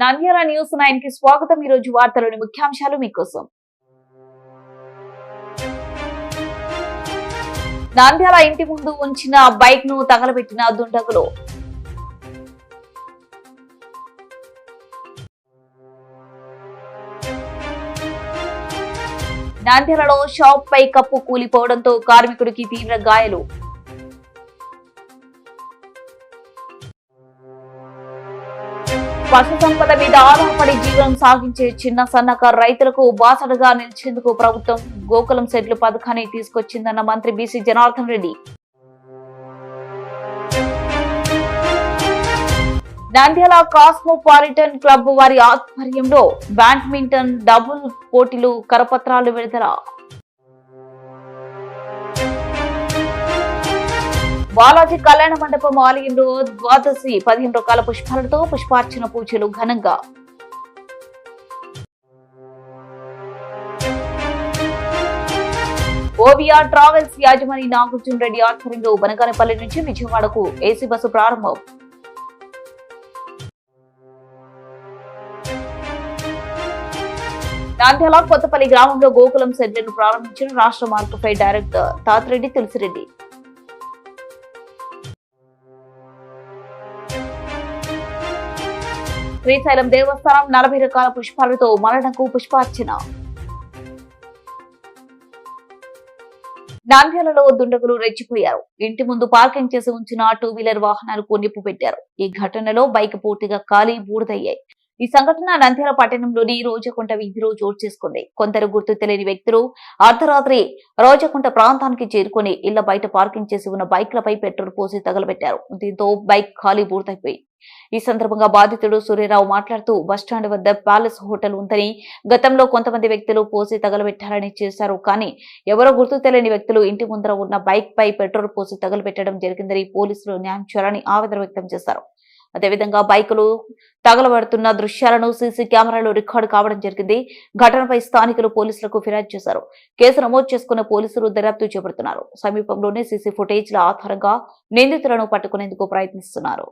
Nandyal news 9 కి స్వాగతం. ఈ రోజు వార్తలోని ముఖ్యాంశాలు మీకోసం. నంద్యాల ఇంటి ముందు ఉంచిన బైక్ ను తగలబెట్టిన దుండగులు. నంద్యాలలో షాప్ పై కప్పు కూలిపోవడంతో కార్మికుడికి తీవ్ర గాయాలు. పశు సంపద మీద ఆధారపడి జీవనం సాగించే చిన్న సన్నకారు రైతులకు బాసటగా నిలిచేందుకు ప్రభుత్వం గోకులం సెడ్లు పథకాన్ని తీసుకొచ్చిందన్న మంత్రి BC Janardhan Reddy. Nandyal cosmopolitan club వారి ఆధ్వర్యంలో బ్యాడ్మింటన్ డబుల్ పోటీలు కరపత్రాలు విడుదల. బాలాజీ కళ్యాణ మండపం ఆలయంలో ద్వాదశి 15 రకాల పుష్పాలతో పుష్పార్చన పూజలు ఘనంగా. ఓవిఆర్ ట్రావెల్స్ యాజమాని నాగార్జున రెడ్డి ఆధ్వర్యంలో బనగానపల్లి నుంచి విజయవాడకు ఏసీ బస్సు ప్రారంభం. నంద్యాల కొత్తపల్లి గ్రామంలో గోకులం సెడ్లను ప్రారంభించిన రాష్ట్ర మార్కెట్ డైరెక్టర్ తాతిరెడ్డి తులసిరెడ్డి. శ్రీశైలం దేవస్థానం 40 రకాల పుష్పాలతో మరణకు పుష్పార్చన. నంద్యాలలో దుండగులు రెచ్చిపోయారు. ఇంటి ముందు పార్కింగ్ చేసి ఉంచిన 2 వీలర్ వాహనాలకు నిప్పు పెట్టారు. ఈ ఘటనలో బైక్ పూర్తిగా కాలి బూడిదయ్యాయి. ఈ సంఘటన నంద్యాల పట్టణంలోని రోజకుంట వీధిలో చోటు చేసుకుంది. కొందరు గుర్తు తెలియని వ్యక్తులు అర్ధరాత్రి రోజకుంట ప్రాంతానికి చేరుకుని ఇళ్ల బయట పార్కింగ్ చేసి ఉన్న బైక్లపై పెట్రోల్ పోసి తగలబెట్టారు. దీంతో బైక్ ఖాళీ బూడిదైపోయి. ఈ సందర్భంగా బాధితుడు సూర్యరావు మాట్లాడుతూ బస్టాండ్ వద్ద ప్యాలెస్ హోటల్ ఉందని, గతంలో కొంతమంది వ్యక్తులు పోసి తగలబెట్టారని చేశారు. కానీ ఎవరో గుర్తు తెలియని వ్యక్తులు ఇంటి ముందర ఉన్న బైక్ పై పెట్రోల్ పోసి తగలబెట్టడం జరిగిందని పోలీసులు న్యాయం చేయాలని ఆవేదన వ్యక్తం చేశారు. అదేవిధంగా బైకులు తగలబడుతున్న దృశ్యాలను సీసీ కెమెరాలో రికార్డు కావడం జరిగింది. ఘటనపై స్థానికులు పోలీసులకు ఫిర్యాదు చేశారు. కేసు నమోదు చేసుకున్న పోలీసులు దర్యాప్తు చేపడుతున్నారు. సమీపంలోనే సీసీ ఫుటేజ్ల ఆధారంగా నిందితులను పట్టుకునేందుకు ప్రయత్నిస్తున్నారు.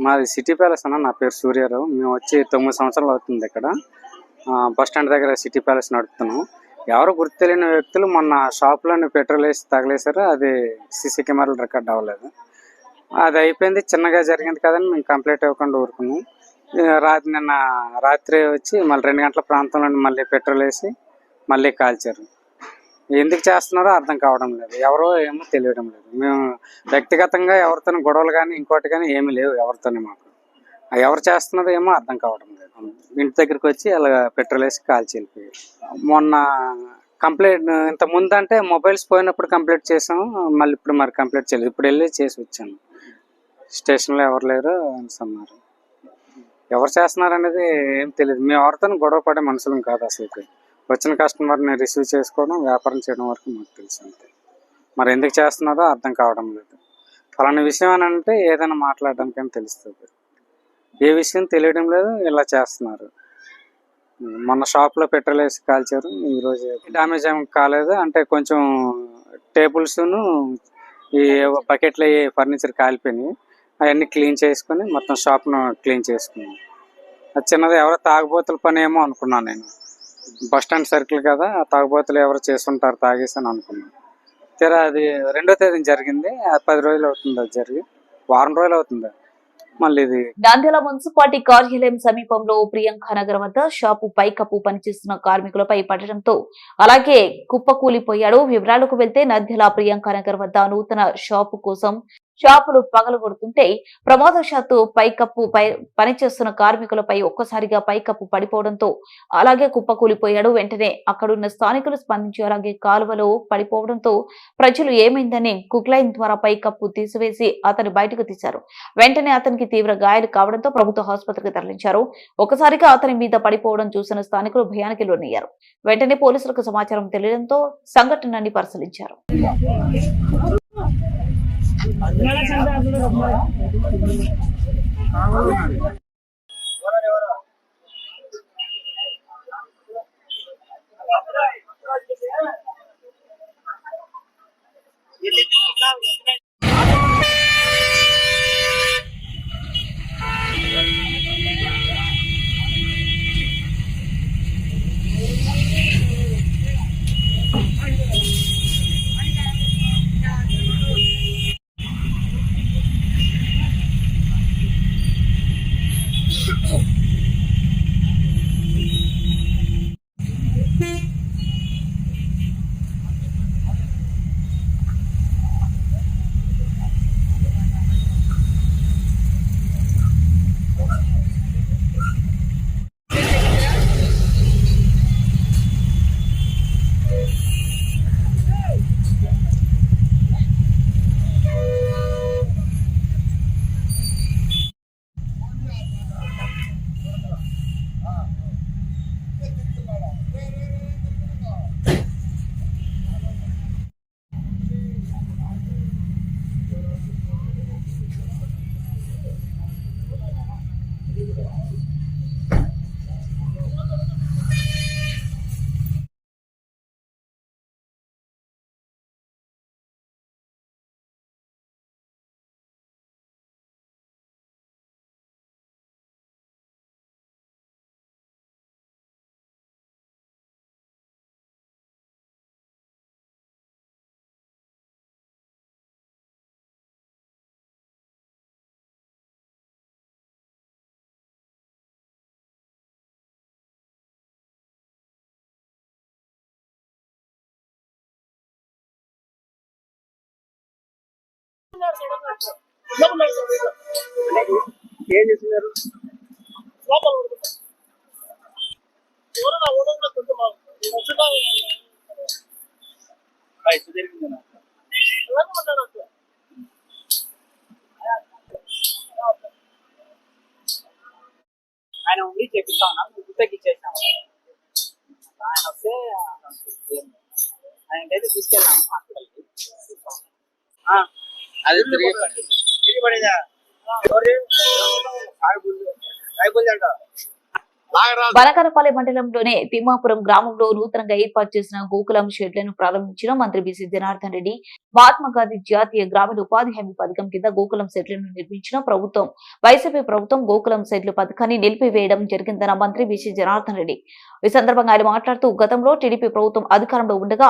మాది సిటీ ప్యాలెస్ అన్న. నా పేరు సూర్యారావు. మేము వచ్చి 9 సంవత్సరాలు అవుతుంది. ఇక్కడ బస్ స్టాండ్ దగ్గర సిటీ ప్యాలెస్ నడుపుతున్నాం. ఎవరు గుర్తు తెలియని వ్యక్తులు మొన్న షాప్లోని పెట్రోల్ వేసి తగిలేశారు. అది సీసీ కెమెరాలు రికార్డ్ అవ్వలేదు. అది అయిపోయింది, చిన్నగా జరిగింది కదని మేము కంప్లైంట్ ఇవ్వకుండా ఊరుకున్నాం. నిన్న రాత్రి వచ్చి మళ్ళీ 2 గంటల ప్రాంతంలో మళ్ళీ పెట్రోల్ వేసి మళ్ళీ కాల్చారు. ఎందుకు చేస్తున్నారో అర్థం కావడం లేదు. ఎవరో ఏమో తెలియడం లేదు. మేము వ్యక్తిగతంగా ఎవరితో గొడవలు కానీ ఇంకోటి కానీ ఏమీ లేవు ఎవరితోనే. మాకు ఎవరు చేస్తున్నారో ఏమో అర్థం కావడం లేదు. ఇంటి దగ్గరికి వచ్చి అలా పెట్రోల్ వేసి కాల్చి వెళ్ళిపోయారు. మొన్న కంప్లైంట్ ఇంత ముందు అంటే మొబైల్స్ పోయినప్పుడు కంప్లైంట్ చేసాము. మళ్ళీ ఇప్పుడు మరి కంప్లైంట్ చేయలేదు. ఇప్పుడు వెళ్ళి చేసి వచ్చాను. స్టేషన్లో ఎవరు లేరు అన్నారు. ఎవరు చేస్తున్నారు అనేది ఏం తెలియదు. మేము ఎవరితో గొడవ పడే మనుషులం కాదు. అసలు వచ్చిన కస్టమర్ని రిసీవ్ చేసుకోవడం, వ్యాపారం చేయడం వరకు మాకు తెలుసు అంతే. మరి ఎందుకు చేస్తున్నారో అర్థం కావడం లేదు. ఫలానా విషయం అని అంటే ఏదైనా మాట్లాడడానికని తెలుస్తుంది. ఏ విషయం తెలియడం లేదు, ఇలా చేస్తున్నారు. మొన్న షాప్లో పెట్రోల్ వేసి కాల్చారు. ఈరోజు డ్యామేజ్ ఏం కాలేదు, అంటే కొంచెం టేబుల్స్ను ఈ బకెట్లో ఫర్నిచర్ కాలిపోయినాయి. అవన్నీ క్లీన్ చేసుకొని మొత్తం షాప్ను క్లీన్ చేసుకున్నాం. అది చిన్నది ఎవరో తాగుబోతుల పని ఏమో అనుకున్నాను నేను. బస్ స్టాండ్ సర్కిల్ కదా, ఆ తాగుబోతులు ఎవరు చేస్తుంటారు తాగేసి అని అనుకున్నాను. తీరా అది 2వ తేదీన జరిగింది. 10 రోజులు అవుతుంది అది జరిగి, వారం రోజులు అవుతుంది మళ్ళీ ఇది. నంద్యాల మున్సిపాలిటీ కార్యాలయం సమీపంలో ప్రియాంక నగర్ వద్ద షాపు పైకప్పు పనిచేస్తున్న కార్మికులపై పడడంతో అలాగే కుప్పకూలిపోయాడు. వివరాలకు వెళ్తే నంద్యాల ప్రియాంక నగర్ వద్ద నూతన షాపు కోసం షాపులు పగలగొడుతుంటే ప్రమాదవశాత్తు పైకప్పు పనిచేస్తున్న కార్మికులపై ఒక్కసారిగా పైకప్పు పడిపోవడంతో అలాగే కుప్పకూలిపోయాడు. వెంటనే అక్కడున్న స్థానికులు స్పందించి అలాగే కాలువలో పడిపోవడంతో ప్రజలు ఏమైందని కుక్లైన్ ద్వారా పైకప్పు తీసివేసి అతన్ని బయటకు తీశారు. వెంటనే అతనికి తీవ్ర గాయాలు కావడంతో ప్రభుత్వ ఆసుపత్రికి తరలించారు. ఒకసారిగా అతని మీద పడిపోవడం చూసిన స్థానికులు భయానికి లోనయ్యారు. వెంటనే పోలీసులకు సమాచారం తెలియడంతో సంఘటనని పరిశీలించారు. ఏం చేస్తున్నారు? ఆయన ఉండి చేపిస్తా ఉన్నా, గుర్తకి ఇచ్చేసాము. ఆయన వస్తే ఆయనకైతే తీసుకెళ్ళాము హాస్పిటల్కి. అది తిరిగి పడేదా బనకనపల్లి మండలంలోనే తిమ్మాపురం గ్రామంలో నూతనంగా ఏర్పాటు చేసిన గోకులం షెడ్లను ప్రారంభించిన మంత్రి బీసీ జనార్దన్ రెడ్డి. మహాత్మా గాంధీ జాతీయ గ్రామీణ ఉపాధి హామీ పథకం కింద గోకులం షెడ్లను నిర్మించిన ప్రభుత్వం వైసీపీ ప్రభుత్వం గోకులం షెడ్ల పథకాన్ని నిలిపివేయడం జరిగిందన్న మంత్రి బీసీ జనార్దన్ రెడ్డి. ఈ సందర్భంగా ఆయన మాట్లాడుతూ గతంలో టీడీపీ ప్రభుత్వం అధికారంలో ఉండగా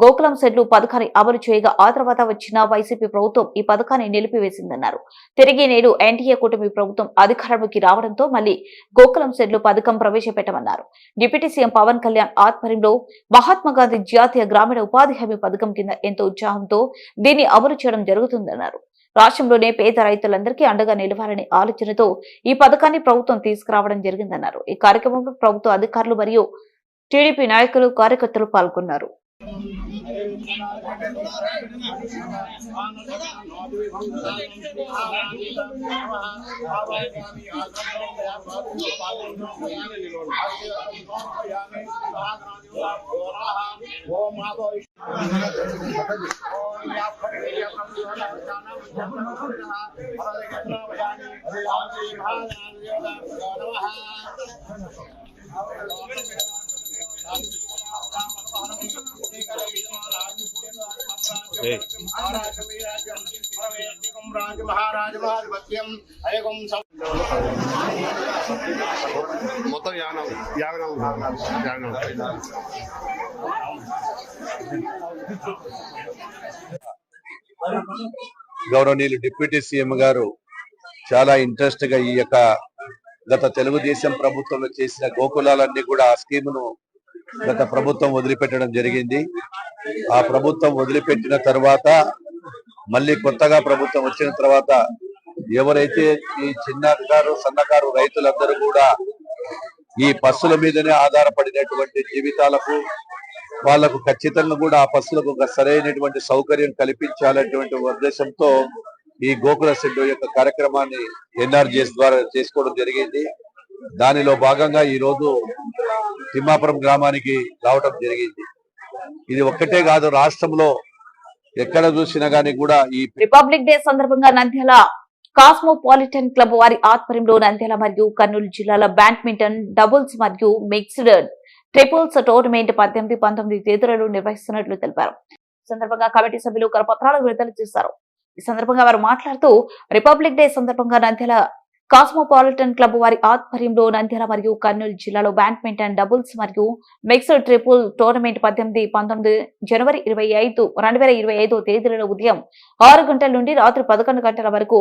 గోకులం షెడ్లు పథకాన్ని అమలు చేయగా ఆ తర్వాత వచ్చిన వైసీపీ ప్రభుత్వం ఈ పథకాన్ని నిలిపివేసిందన్నారు. తిరిగి నేడు ఎన్డీఏ కూటమి ప్రభుత్వం అధికారంలోకి రావడంతో మళ్లీ గోకులం షెడ్లు పథకం ప్రవేశపెట్టమన్నారు. డిప్యూటీ సీఎం పవన్ కళ్యాణ్ ఆధ్వర్యంలో మహాత్మా గాంధీ జాతీయ గ్రామీణ ఉపాధి హామీ పథకం కింద ఎంతో ఉత్సాహంతో దీన్ని అమలు చేయడం జరుగుతుందన్నారు. రాష్ట్రంలోనే పేద రైతులందరికీ అండగా నిలవాలనే ఆలోచనతో ఈ పథకాన్ని ప్రభుత్వం తీసుకురావడం జరిగిందన్నారు. ఈ కార్యక్రమంలో ప్రభుత్వ అధికారులు మరియు టీడీపీ నాయకులు కార్యకర్తలు పాల్గొన్నారు. మొత్తం 54 గౌరవనీయులు డిప్యూటీ సీఎం గారు చాలా ఇంట్రెస్ట్ గా ఈ యొక్క గత తెలుగుదేశం ప్రభుత్వంలో చేసిన గోకులాలన్నీ కూడా ఆ స్కీమును గత ప్రభుత్వం వదిలిపెట్టడం జరిగింది. ఆ ప్రభుత్వం వదిలిపెట్టిన తర్వాత మళ్ళీ కొత్తగా ప్రభుత్వం వచ్చిన తర్వాత ఎవరైతే ఈ చిన్నకారు సన్నకారు రైతులందరూ కూడా ఈ పశువుల మీదనే ఆధారపడినటువంటి జీవితాలకు వాళ్లకు ఖచ్చితంగా కూడా ఆ పశువులకు ఒక సరైనటువంటి సౌకర్యం కల్పించాలనేటువంటి ఉద్దేశంతో ఈ గోకుల షెడ్ యొక్క కార్యక్రమాన్ని ఎన్ఆర్జీఎస్ ద్వారా చేసుకోవడం జరిగింది. దానిలో భాగంగా ఈ రోజు తిమ్మాపురం గ్రామానికి రావడం జరిగింది. ఇది ఒక్కటే కాదు, రాష్ట్రంలో ఎక్కడ చూసినా గానీ కూడా ఈ రిపబ్లిక్ డే సందర్భంగా నంద్యాల కాస్మోపాలిటన్ క్లబ్ వారి ఆధ్వర్యంలో నంద్యాల మరియు కర్నూలు జిల్లాల బ్యాడ్మింటన్ డబుల్స్ మరియు మిక్స్డ్ ట్రిపుల్స్ టోర్నమెంట్ 18, 19 తేదీలలో నిర్వహిస్తున్నట్లు తెలిపారు. ఈ సందర్భంగా కమిటీ సభ్యులు కరపత్రాలు విడుదల చేశారు. ఈ సందర్భంగా వారు మాట్లాడుతూ రిపబ్లిక్ డే సందర్భంగా నంద్యాల కాస్మోపాలిటన్ క్లబ్ వారి ఆధ్వర్యంలో నంద్యాల మరియు కర్నూలు జిల్లాలో బ్యాడ్మింటన్ డబుల్స్ మరియు మిక్స్డ్ ట్రిపుల్ టోర్నమెంట్ 18, 19 జనవరి 25, 2025 తేదీలలో ఉదయం 6 గంటల నుండి రాత్రి 11 గంటల వరకు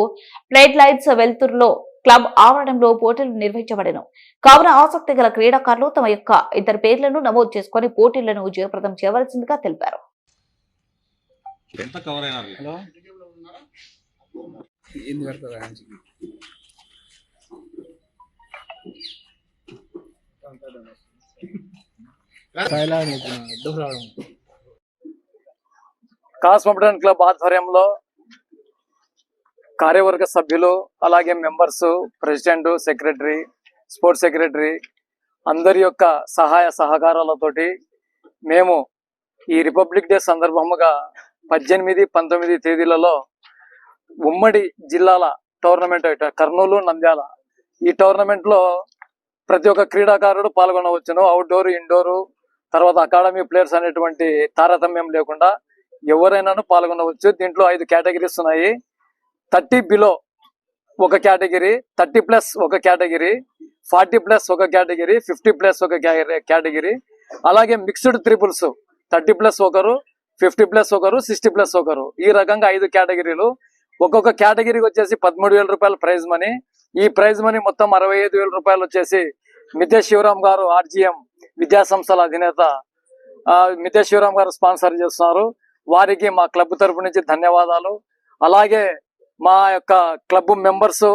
ప్లేట్ లైట్స్ వెల్తురులో క్లబ్ ఆవరణంలో పోటీలు నిర్వహించబడను. కావున ఆసక్తి గల క్రీడాకారులు తమ యొక్క 2 పేర్లను నమోదు చేసుకుని పోటీలను జయప్రదం చేయవలసిందిగా తెలిపారు. కాస్మోపాలిటన్ క్లబ్ ఆధ్వర్యంలో కార్యవర్గ సభ్యులు, అలాగే members, president, secretary, sports secretary అందరి యొక్క సహాయ సహకారాలతోటి మేము ఈ రిపబ్లిక్ డే సందర్భముగా 18, 19 తేదీలలో ఉమ్మడి జిల్లాల టోర్నమెంట్ కర్నూలు, నంద్యాల ఈ టోర్నమెంట్ లో ప్రతి ఒక్క క్రీడాకారుడు పాల్గొనవచ్చును. అవుట్డోర్, ఇండోర్, తర్వాత అకాడమీ ప్లేయర్స్ అనేటువంటి తారతమ్యం లేకుండా ఎవరైనాను పాల్గొనవచ్చు. దీంట్లో 5 కేటగిరీస్ ఉన్నాయి. 30 బిలో ఒక కేటగిరీ, 30+ ఒక కేటగిరీ, 40+ ఒక కేటగిరీ, 50+ ఒక కేటగిరీ, అలాగే మిక్స్డ్ ట్రిపుల్స్ 30+ ఒకరు, 50+ ఒకరు, 60+ ఒకరు, ఈ రకంగా 5 కేటగిరీలు. ఒక్కొక్క కేటగిరీకి వచ్చేసి 13,000 రూపాయల ప్రైజ్ మనీ. ఈ ప్రైజ్ మనీ మొత్తం 65,000 రూపాయలు వచ్చేసి మిద్దె శివరామ్ గారు, ఆర్జీఎం విద్యా సంస్థల అధినేత మిద్దె శివరామ్ గారు స్పాన్సర్ చేస్తున్నారు. వారికి మా క్లబ్ తరపు నుంచి ధన్యవాదాలు. అలాగే మా యొక్క club members,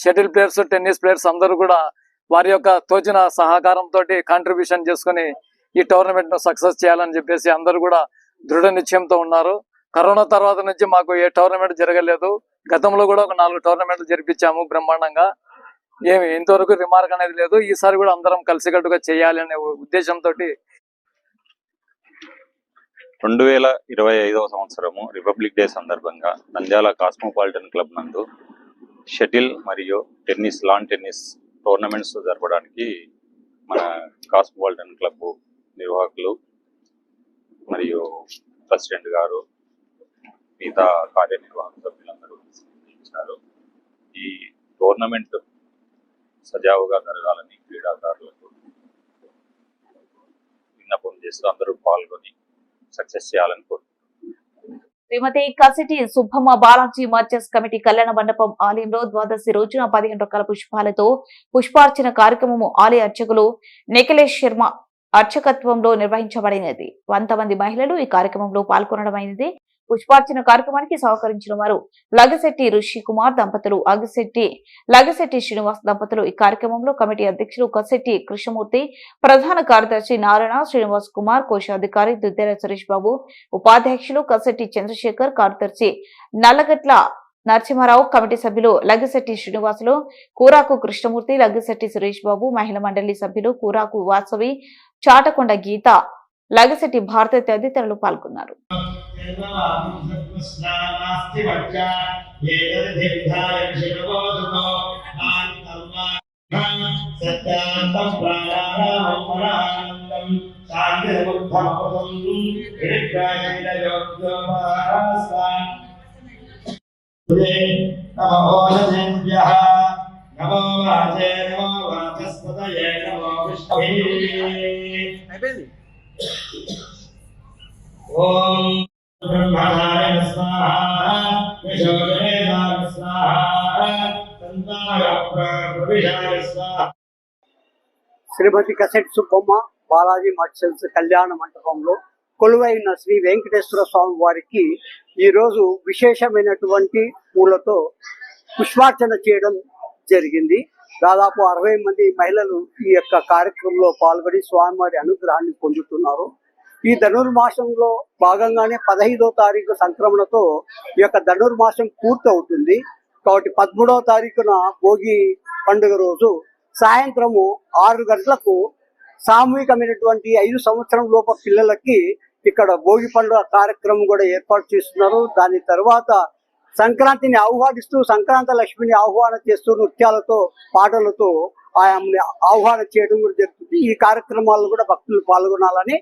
shuttle players, tennis players అందరూ కూడా వారి యొక్క తోచిన సహకారంతో కాంట్రిబ్యూషన్ చేసుకుని ఈ టోర్నమెంట్ ను సక్సెస్ చేయాలని చెప్పేసి అందరూ కూడా దృఢ నిశ్చయంతో ఉన్నారు. కరోనా తర్వాత నుంచి మాకు ఏ టోర్నమెంట్ జరగలేదు. గతంలో కూడా ఒక 4 టోర్నమెంట్లు జరిపించాము బ్రహ్మాండంగా. ఏమి ఇంతవరకు రిమార్క్ అనేది లేదు. ఈసారి కూడా అందరం కలిసికట్టుగా చేయాలి అనే ఉద్దేశంతో 2025వ సంవత్సరము రిపబ్లిక్ డే సందర్భంగా నంద్యాల కాస్మోపాలిటన్ క్లబ్ నందు షటిల్ మరియు టెన్నిస్, లాన్ టెన్నిస్ టోర్నమెంట్స్ జరపడానికి మన కాస్మోపాలిటన్ క్లబ్ నిర్వాహకులు మరియు ప్రెసిడెంట్ గారు, మిగతా కార్యనిర్వాహక సభ్యులందరూ ఇచ్చారు. ఈ టోర్నమెంట్ సజావుగా జరగాలని క్రీడాకారులకు విన్నపం చేస్తూ అందరూ పాల్గొని సక్సెస్ చేయాలని కోరుకుంటున్నాను. శ్రీమతి కసిటి సుబ్బమ్మ బాలాజీ మర్చెస్ కమిటీ కళ్యాణ మండపం ఆలయంలో ద్వాదశి రోజున 15 రకాల పుష్పాలతో పుష్పార్చన కార్యక్రమము ఆలయ అర్చకులు నిఖిలేష్ శర్మ అర్చకత్వంలో నిర్వహించబడినది. 100 మంది మహిళలు ఈ కార్యక్రమంలో పాల్గొనడమైనది. పుష్పార్చన కార్యక్రమానికి సహకరించిన వారు లగశెట్టి ఋషి కుమార్ దంపతులు, లగశెట్టి శ్రీనివాస్ దంపతులు. ఈ కార్యక్రమంలో కమిటీ అధ్యక్షులు కసెట్టి కృష్ణమూర్తి, ప్రధాన కార్యదర్శి నారాయణ శ్రీనివాస్ కుమార్, కోశాధికారి దుద్దెర సురేష్ బాబు, ఉపాధ్యక్షులు కసెట్టి చంద్రశేఖర్, కార్యదర్శి నల్లగట్ల నరసింహారావు, కమిటీ సభ్యులు లగశెట్టి శ్రీనివాసులు, కూరాకు కృష్ణమూర్తి, లగశెట్టి సురేష్ బాబు, మహిళా మండలి సభ్యులు కూరాకు వాసవి, చాటకొండ గీత, లగశెట్టి భారత తదితరులు పాల్గొన్నారు. नमो ओषधेभ्यः नमो वाचे नमो वाचस्पतये नमो विष्णवे ओम ब्रह्मणाय स्वाहा विष्णुदेवाय स्वाहा तन्त्राय प्रविशाय स्वाहा. శ్రీమతి కసెట్ సుబ్బమ్మ బాలాజీ మర్చెంట్స్ కళ్యాణ మంటపంలో కొలువైన శ్రీ వెంకటేశ్వర స్వామి వారికి ఈరోజు విశేషమైనటువంటి పూలతో పుష్పార్చన చేయడం జరిగింది. దాదాపు 60 మంది మహిళలు ఈ యొక్క కార్యక్రమంలో పాల్గొని స్వామివారి అనుగ్రహాన్ని పొందుతున్నారు. ఈ ధనుర్మాసంలో భాగంగానే 15వ తారీఖు సంక్రమణతో ఈ యొక్క ధనుర్మాసం పూర్తి అవుతుంది. కాబట్టి 13వ తారీఖున భోగి పండుగ రోజు సాయంత్రము 6 గంటలకు సామూహికమైనటువంటి 5 సంవత్సరం లోపు పిల్లలకి ఇక్కడ భోగి పండుగ కార్యక్రమం కూడా ఏర్పాటు చేస్తున్నారు. దాని తర్వాత సంక్రాంతిని ఆహ్వానిస్తూ సంక్రాంతి లక్ష్మిని ఆహ్వానం చేస్తూ నృత్యాలతో పాటలతో ఆమెని ఆహ్వానం చేయడం కూడా జరుగుతుంది. ఈ కార్యక్రమాల్లో కూడా భక్తులు పాల్గొనాలని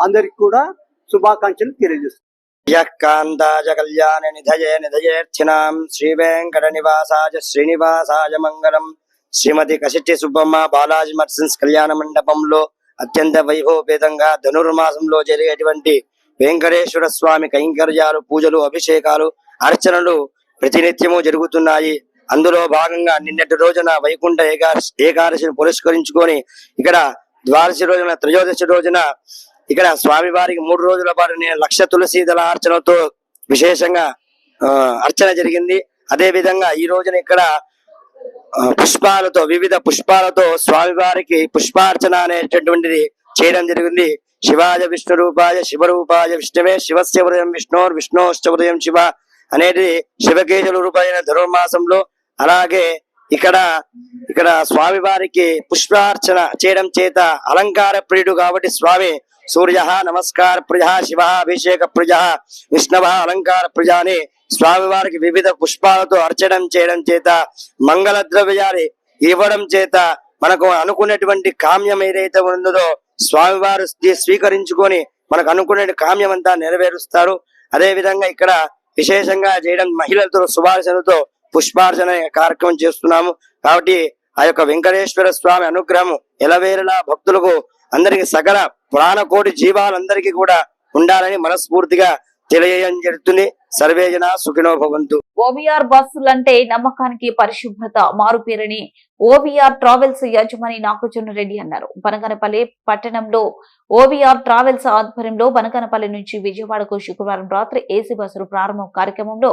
అందరికి కూడా శుభాకాంక్షలు తెలియజేస్తారు. యఃకాంతాయ కళ్యాణ నిధయే నిధయేర్చినాం శ్రీ వెంకట నివాసాయ శ్రీనివాసాయ మంగళం. శ్రీమతి కసెట్టి సుబ్బమ్మ బాలాజీ మర్చెంట్స్ కళ్యాణ మండపంలో అత్యంత వైభవపేతంగా ధనుర్మాసంలో జరిగేటువంటి వెంకటేశ్వర స్వామి కైంకర్యాలు, పూజలు, అభిషేకాలు, అర్చనలు ప్రతినిత్యము జరుగుతున్నాయి. అందులో భాగంగా నిన్నటి రోజున వైకుంఠ ఏకాదశిని పురస్కరించుకొని ఇక్కడ ద్వాదశి రోజున, త్రయోదశి రోజున ఇక్కడ స్వామివారికి 3 రోజుల పాటు 1,00,000 తులసి దళ అర్చనతో విశేషంగా అర్చన జరిగింది. అదే విధంగా ఈ రోజున ఇక్కడ పుష్పాలతో, వివిధ పుష్పాలతో స్వామివారికి పుష్పార్చన అనేటటువంటిది చేయడం జరిగింది. శివాయ విష్ణు రూపాయ శివరూపాయ విష్ణవే శివస్య హృదయం విష్ణోర్ విష్ణోశ్చ హృదయం శివ అనేది శివకేశుల రూపమైన ధనుర్మాసంలో. అలాగే ఇక్కడ స్వామివారికి పుష్పార్చన చేయడం చేత అలంకార ప్రియుడు కాబట్టి స్వామి సూర్య నమస్కార ప్రియ, శివ అభిషేక ప్రియ, విష్ణవ అలంకార ప్రియ అని స్వామివారికి వివిధ పుష్పాలతో అర్చనం చేయడం చేత, మంగళ ద్రవ్యాలు ఇవ్వడం చేత మనకు అనుకున్నటువంటి కామ్యం ఏదైతే ఉన్నదో స్వామివారు స్వీకరించుకొని మనకు అనుకునే కామ్యం అంతా నెరవేరుస్తారు. అదే విధంగా ఇక్కడ విశేషంగా చేయడం మహిళలతో శుభార్చనతో పుష్పార్చన కార్యక్రమం చేస్తున్నాము. కాబట్టి ఆ యొక్క వెంకటేశ్వర స్వామి అనుగ్రహం ఎలవేళలా భక్తులకు అందరికి సకల ప్రాణకోటి జీవాలందరికీ కూడా ఉండాలని మనస్ఫూర్తిగా తెలియజేయడం జరుగుతుంది. సర్వే జన సుఖినో భవంతు. ఓవీఆర్ బస్సులంటే నమ్మకానికి పరిశుభ్రత మారుపేరని ఓవీఆర్ ట్రావెల్స్ యజమాని నాగార్జున రెడ్డి అన్నారు. బనగానపల్లి పట్టణంలో ఓవీఆర్ ట్రావెల్స్ ఆధ్వర్యంలో బనగానపల్లి నుంచి విజయవాడకు శుక్రవారం రాత్రి ఏసీ బస్సులు ప్రారంభం కార్యక్రమంలో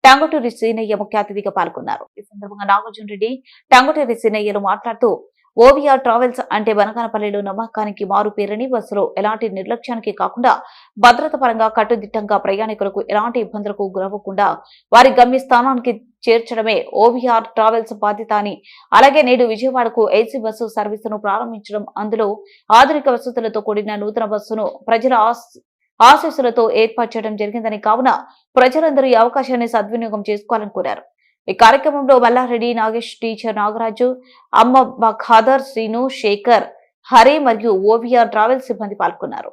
టంగుటూరి సీనయ్య ముఖ్య అతిథిగా పాల్గొన్నారు. ఈ సందర్భంగా నాగార్జున రెడ్డి టంగుటూరి సీనయ్యలు మాట్లాడుతూ ఓవీఆర్ ట్రావెల్స్ అంటే బనగానపల్లిలో నమ్మకానికి మారు పేరని, బస్సులో ఎలాంటి నిర్లక్ష్యానికి కాకుండా భద్రత పరంగా కట్టుదిట్టంగా ప్రయాణికులకు ఎలాంటి ఇబ్బందులకు గురవ్వకుండా వారి గమ్యస్థానానికి చేర్చడమే ఓవీఆర్ ట్రావెల్స్ బాధ్యత అని, అలాగే నేడు విజయవాడకు ఏసీ బస్సు సర్వీసును ప్రారంభించడం, అందులో ఆధునిక వసతులతో కూడిన నూతన బస్సును ప్రజల ఆశీస్సులతో ఏర్పాటు చేయడం జరిగిందని, కావున ప్రజలందరూ ఈ అవకాశాన్ని సద్వినియోగం చేసుకోవాలని కోరారు. ఈ కార్యక్రమంలో మల్లారెడ్డి, నాగేష్, టీచర్ నాగరాజు, అమ్మ ఖాదర్, శ్రీను, శేఖర్, హరి మరియు ఓవీఆర్ ట్రావెల్స్ సిబ్బంది పాల్గొన్నారు.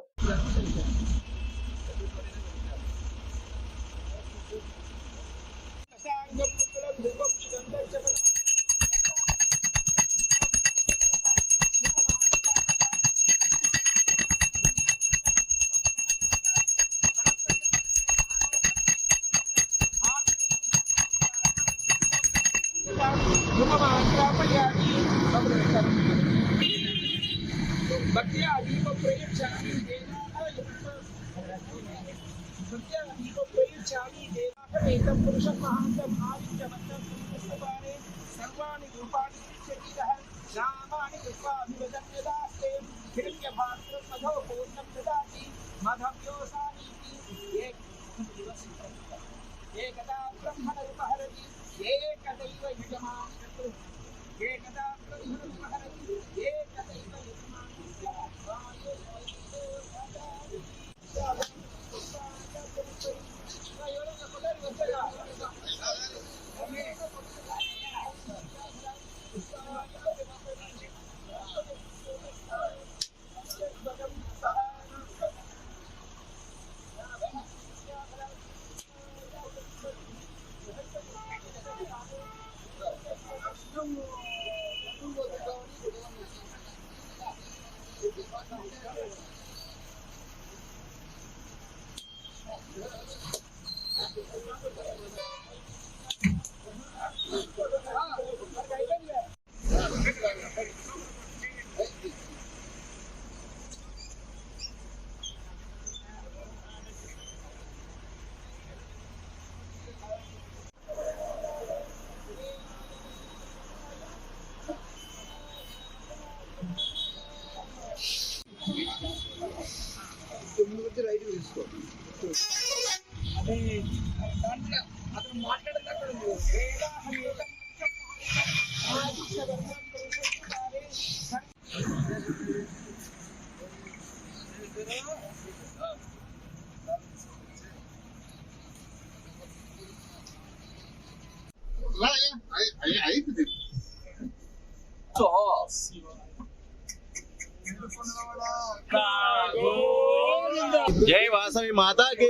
जय वासवी माता की।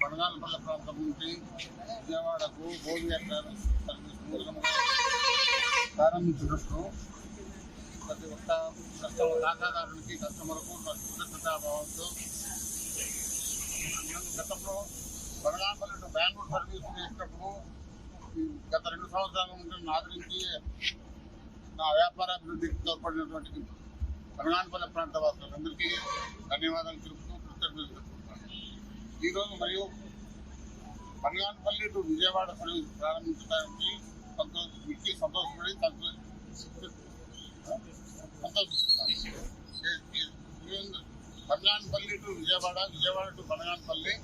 బనగానపల్లి ప్రాంతం నుంచి విజయవాడకు ఓవిఆర్ ట్రావెల్స్ సర్వీస్ మూలంగా ప్రారంభించినట్టు ప్రతి ఒక్క ఖాతాదారునికి కస్టమర్కు కృతజ్ఞతాభావంతో గతంలో బనగానపల్లి టు బెంగళూరు సర్వీస్ చేసినప్పుడు గత 2 సంవత్సరాల నుండి ఆదరించి నా వ్యాపారాభివృద్ధికి తోడ్పడినటువంటి బనగానపల్లి ప్రాంత వాసులందరికీ ధన్యవాదాలు తెలుపుతూ కృతజ్ఞతలు. ఈరోజు మరియు బనగానపల్లి టు విజయవాడ సర్వీస్ ప్రారంభించడానికి సంతోషపడి బనగానపల్లి టు విజయవాడ, విజయవాడ టు బనగానపల్లి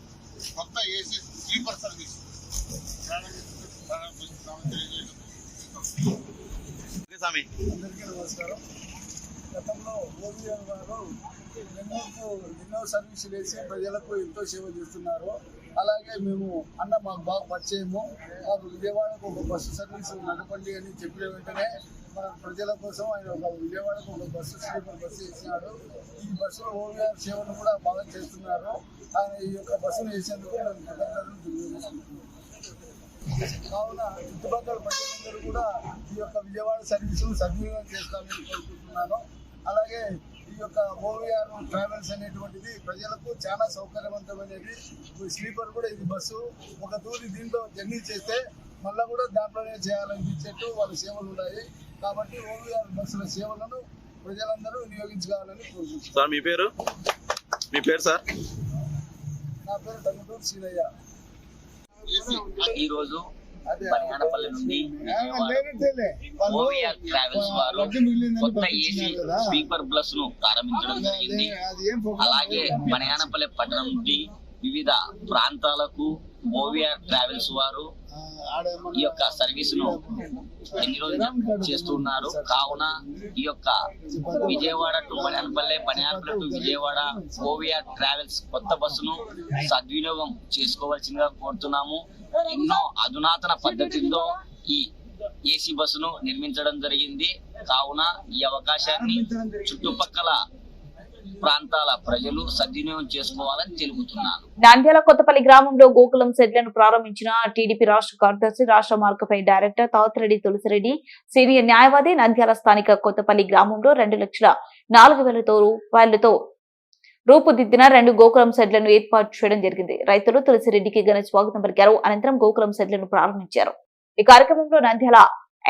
కొత్త ఏసీ స్లీపర్ సర్వీస్ ప్రారంభిస్తున్నామని తెలియజేయడం. అందరికీ నమస్కారం. గతంలో ఓవిఆర్ గారు ఎన్నో సర్వీసులు వేసి ప్రజలకు ఎంతో సేవ చేస్తున్నారు. అలాగే మేము మాకు బాగా పరిచయము. మాకు విజయవాడకు ఒక బస్సు సర్వీసు నడపండి అని చెప్పిన వెంటనే మన ప్రజల కోసం ఆయన ఒక విజయవాడకు ఒక బస్సు స్లీపర్ బస్సు వేసినాడు. ఈ బస్సులో ఓవిఆర్ సేవలు కూడా బాగా చేస్తున్నారు. ఆయన ఈ యొక్క బస్సును వేసేందుకు మేము కృతజ్ఞతలు తెలియజేస్తున్నాము. కావున చుట్టుపక్కల ప్రజలందరూ కూడా ఈ యొక్క విజయవాడ సర్వీసును సద్వినియోగం చేస్తామని కోరుకుంటున్నాను. అలాగే ఈ యొక్క ఓవిఆర్ ట్రావెల్స్ అనేటువంటిది ప్రజలకు చాలా సౌకర్యవంతమైనది. స్లీపర్ కూడా ఇది బస్సు ఒక తూరి దీంట్లో జర్నీ చేస్తే మళ్ళీ కూడా దాంట్లోనే చేయాలనిపించేట్టు వాళ్ళ సేవలు ఉన్నాయి. కాబట్టి ఓవిఆర్ బస్సుల సేవలను ప్రజలందరూ వినియోగించుకోవాలని కోరుకుంటున్నాను. సార్ మీ పేరు సార్? నా పేరు టంగుటూరు సీనయ్య. ఈరోజు బనగానపల్లి నుండి ఓవిఆర్ ట్రావెల్స్ వారు కొత్త ఏసీ స్లీపర్ బస్ ను ప్రారంభించడం జరిగింది. అలాగే బనగానపల్లి పట్టణం నుండి వివిధ ప్రాంతాలకు ఓవిఆర్ ట్రావెల్స్ వారు ఈ యొక్క సర్వీస్ ను ఎన్ని రోజులు చేస్తున్నారు. కావున ఈ యొక్క Vijayawada to Banaganapalli, Banaganapalli to Vijayawada OVR travels కొత్త బస్సును సద్వినియోగం చేసుకోవాల్సిందిగా కోరుతున్నాము. ఎన్నో అధునాతన పద్ధతుల్లో ఈ ఏసీ బస్సును నిర్మించడం జరిగింది. కావున ఈ అవకాశాన్ని చుట్టుపక్కల ప్రాంతాల ప్రజలు సద్వినియోగం చేసుకోవాలని తెలుపుతున్నాను. నంద్యాల కొత్తపల్లి గ్రామంలో గోకులం సెట్లను ప్రారంభించిన టీడీపీ రాష్ట్ర కార్యదర్శి, రాష్ట్ర మార్గపై డైరెక్టర్ తాతిరెడ్డి తులసిరెడ్డి, సీనియర్ న్యాయవాది. నంద్యాల స్థానిక కొత్తపల్లి గ్రామంలో 2,04,000 రూపాయలతో రూపుదిద్దిన 2 గోకులం షెడ్లను ఏర్పాటు చేయడం జరిగింది. రైతులు తులసిరెడ్డికి ఘన స్వాగతం పలికారు. అనంతరం గోకులం షెడ్లను ప్రారంభించారు. ఈ కార్యక్రమంలో నంద్యాల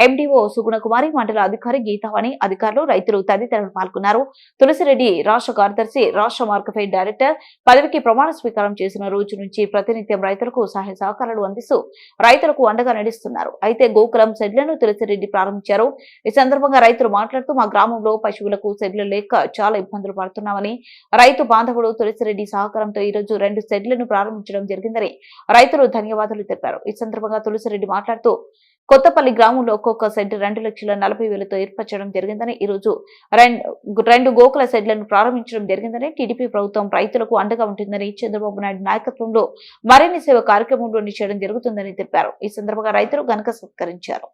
ఎండిఓ సుగుణకుమారి, మండల అధికారి గీతావాణి, అధికారులు, రైతులు తదితరులు పాల్గొన్నారు. తులసిరెడ్డి రాష్ట్ర కార్యదర్శి, రాష్ట్ర మార్కెఫెడ్ డైరెక్టర్ పదవికి ప్రమాణ స్వీకారం చేసిన రోజు నుంచి ప్రతినిత్యం రైతులకు సహాయ సహకారాలు అందిస్తూ రైతులకు అండగా నడుస్తున్నారు. అయితే గోకులం షెడ్లను తులసిరెడ్డి ప్రారంభించారు. ఈ సందర్భంగా రైతులు మాట్లాడుతూ మా గ్రామంలో పశువులకు షెడ్లు లేక చాలా ఇబ్బందులు పడుతున్నామని, రైతు బాంధవుడు తులసిరెడ్డి సహకారంతో ఈ రోజు 2 షెడ్లను ప్రారంభించడం జరిగిందని రైతులు ధన్యవాదాలు తెలిపారు. ఈ సందర్భంగా తులసిరెడ్డి మాట్లాడుతూ కొత్తపల్లి గ్రామంలో ఒక్కొక్క షెడ్ 2,40,000తో ఏర్పరచడం జరిగిందని, ఈ రోజు 2 గోకుల షెడ్లను ప్రారంభించడం జరిగిందని, టీడీపీ ప్రభుత్వం రైతులకు అండగా ఉంటుందని, చంద్రబాబు నాయుడు నాయకత్వంలో మరిన్ని సేవ కార్యక్రమంలో చేయడం జరుగుతుందని తెలిపారు. ఈ సందర్భంగా రైతులు ఘనంగా సత్కరించారు.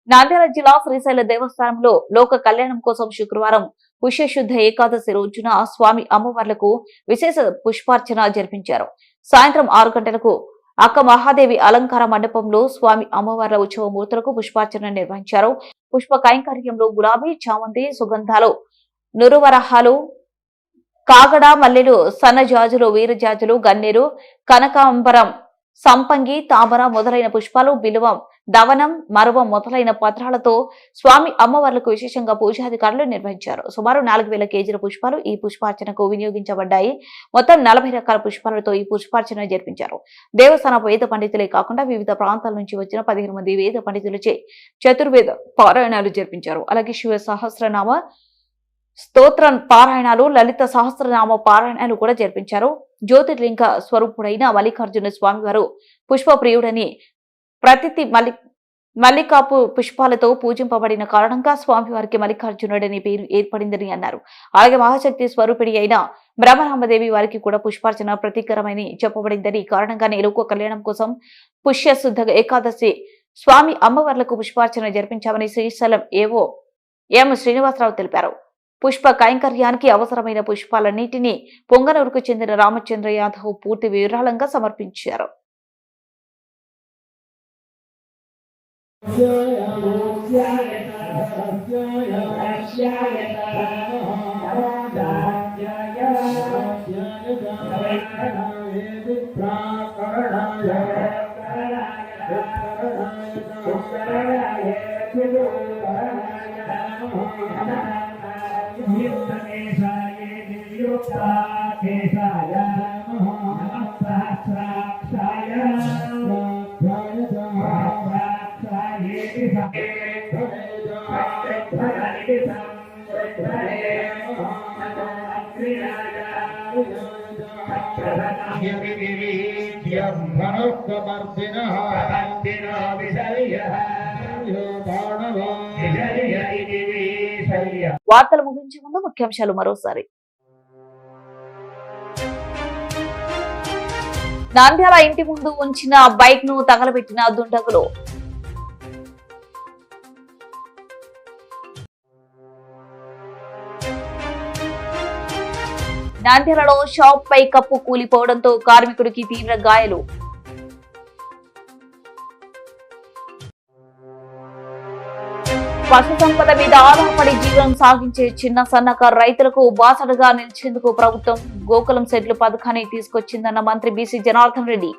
నంద్యాల జిల్లా శ్రీశైల దేవస్థానంలో లోక కళ్యాణం కోసం శుక్రవారం పుష్యశుద్ధ ఏకాదశి రోజున స్వామి అమ్మవార్లకు విశేష పుష్పార్చన జరిపించారు. సాయంత్రం 6 గంటలకు అక్క మహాదేవి అలంకార మండపంలో స్వామి అమ్మవార్ల ఉత్సవ మూర్తులకు పుష్పార్చన నిర్వహించారు. పుష్ప కైంకర్యంలో గులాబీ, చామంతి, సుగంధాలు, నురువరహాలు, కాగడ, మల్లెలు, సన్నజాజులు, వీరజాజులు, గన్నేరు, కనకాంబరం, సంపంగి, తామర మొదలైన పుష్పాలు, బిల్వం, దవనం, మరువం మొదలైన పత్రాలతో స్వామి అమ్మవార్లకు విశేషంగా పూజాధికారులు నిర్వహించారు. సుమారు 4,000 కేజీల పుష్పాలు ఈ పుష్పార్చనకు వినియోగించబడ్డాయి. మొత్తం 40 రకాల పుష్పాలతో ఈ పుష్పార్చన జరిపించారు. దేవస్థాన వేద పండితులే కాకుండా వివిధ ప్రాంతాల నుంచి వచ్చిన 15 మంది వేద పండితులచే చతుర్వేద పారాయణాలు జరిపించారు. అలాగే శివ సహస్రనామ స్తోత్ర పారాయణాలు, లలిత సహస్రనామ పారాయణాలు కూడా జరిపించారు. జ్యోతిర్లింగ స్వరూపుడైన మల్లికార్జున స్వామివారు పుష్ప ప్రియుడని, ప్రతితి మల్లికాపు పుష్పాలతో పూజింపబడిన కారణంగా స్వామివారికి మల్లికార్జునుడనే పేరు ఏర్పడిందని అన్నారు. అలాగే మహాశక్తి స్వరూపిణి అయిన బ్రహ్మరాంబదేవి వారికి కూడా పుష్పార్చన ప్రతీకరమైన చెప్పబడిందని, ఈ కారణంగానే లోక కళ్యాణం కోసం పుష్యశుద్ధ ఏకాదశి స్వామి అమ్మవార్లకు పుష్పార్చన జరిపించామని శ్రీశైలం ఏవో ఎం శ్రీనివాసరావు తెలిపారు. పుష్ప కైంకర్యానికి అవసరమైన పుష్పాలన్నింటినీ పొంగనూరుకు చెందిన రామచంద్ర యాదవ్ పూర్తి వివరాలంగా సమర్పించారు. వార్తలు ముగించే ముందు ముఖ్యాంశాలు మరోసారి. నంద్యాల ఇంటి ముందు ఉంచిన బైక్ ను తగలబెట్టిన దుండగులు. నంద్యాలలో షాప్ పై కప్పు కూలిపోవడంతో కార్మికుడికి తీవ్ర గాయాలు. పశు సంపద మీద ఆధారపడి జీవనం సాగించే చిన్న సన్నకారు రైతులకు బాసటగా నిలిచేందుకు ప్రభుత్వం గోకులం షెడ్లు పథకాన్ని తీసుకొచ్చిందన్న మంత్రి BC Janardhan Reddy.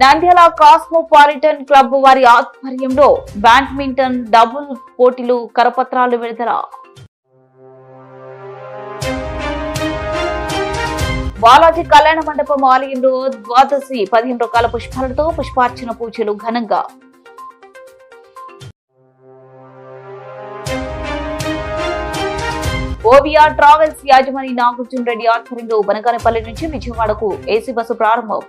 Nandyal cosmopolitan club వారి ఆధ్వర్యంలో బ్యాడ్మింటన్ డబుల్ పోటీలు కరపత్రాలు విడుదల. బాలాజీ కళ్యాణ మండపం ఆలయంలో ద్వాదశి 15 రకాల పుష్పాలతో పుష్పార్చన పూజలు ఘనంగా. ఓవిఆర్ ట్రావెల్స్ యాజమాని నాగార్జున రెడ్డి ఆధ్వర్యంలో బనగానపల్లి నుంచి విజయవాడకు ఏసీ బస్సు ప్రారంభం.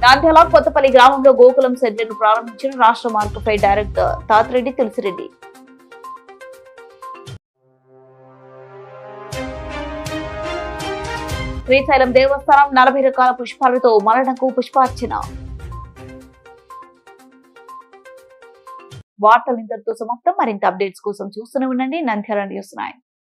నంద్యాల కొత్తపల్లి గ్రామంలో గోకులం షెడ్లను ప్రారంభించిన రాష్ట్ర మార్కెఫెడ్ డైరెక్టర్ తాతిరెడ్డి తులసిరెడ్డి. శ్రీశైలం దేవస్థానం 40 రకాల పుష్పాలతో మరణకు పుష్పార్చన. వార్తలు ఇంతటితో సమాప్తం. మరింత అప్డేట్స్ కోసం చూస్తూనే ఉండండి నంద్యాల న్యూస్ 9.